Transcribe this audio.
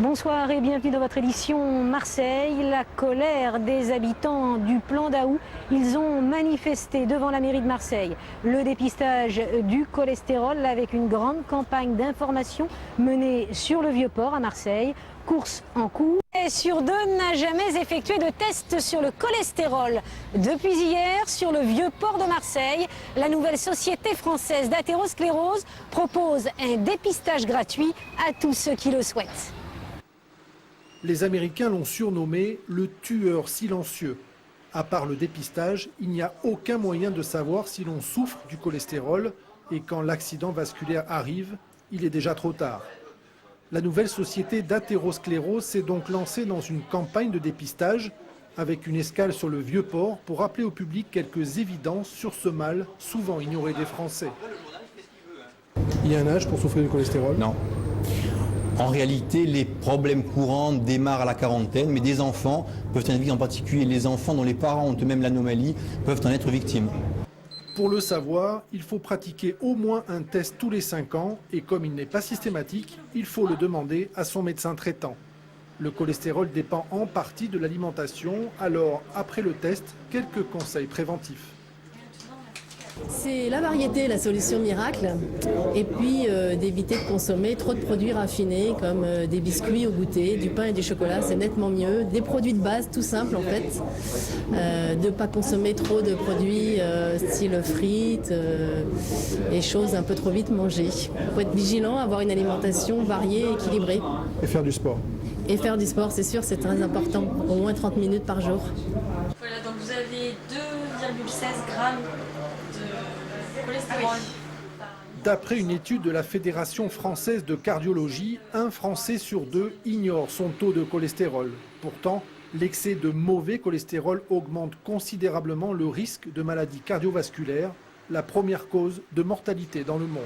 Bonsoir et bienvenue dans votre édition Marseille. La colère des habitants du Plan d'Aou. Ils ont manifesté devant la mairie de Marseille le dépistage du cholestérol avec une grande campagne d'information menée sur le Vieux-Port à Marseille. Course en cours. Et sur deux n'a jamais effectué de test sur le cholestérol. Depuis hier, sur le Vieux-Port de Marseille, la nouvelle société française d'athérosclérose propose un dépistage gratuit à tous ceux qui le souhaitent. Les Américains l'ont surnommé le tueur silencieux. À part le dépistage, il n'y a aucun moyen de savoir si l'on souffre du cholestérol et quand l'accident vasculaire arrive, il est déjà trop tard. La nouvelle société d'athérosclérose s'est donc lancée dans une campagne de dépistage avec une escale sur le Vieux-Port pour rappeler au public quelques évidences sur ce mal souvent ignoré des Français. Il y a un âge pour souffrir du cholestérol? Non. En réalité, les problèmes courants démarrent à la quarantaine, mais des enfants peuvent en être victimes, en particulier les enfants dont les parents ont eux-mêmes l'anomalie, peuvent en être victimes. Pour le savoir, il faut pratiquer au moins un test tous les 5 ans et comme il n'est pas systématique, il faut le demander à son médecin traitant. Le cholestérol dépend en partie de l'alimentation, alors après le test, quelques conseils préventifs. C'est la variété, la solution miracle, et puis d'éviter de consommer trop de produits raffinés comme des biscuits au goûter, du pain et du chocolat, c'est nettement mieux. Des produits de base tout simples en fait, de ne pas consommer trop de produits style frites et choses un peu trop vite mangées. Il faut être vigilant, avoir une alimentation variée, équilibrée. Et faire du sport? Et faire du sport, c'est sûr, c'est très important, au moins 30 minutes par jour. Voilà, donc vous avez 2,16 grammes de cholestérol. D'après une étude de la Fédération française de cardiologie, un Français sur 2 ignore son taux de cholestérol. Pourtant, l'excès de mauvais cholestérol augmente considérablement le risque de maladies cardiovasculaires, la première cause de mortalité dans le monde.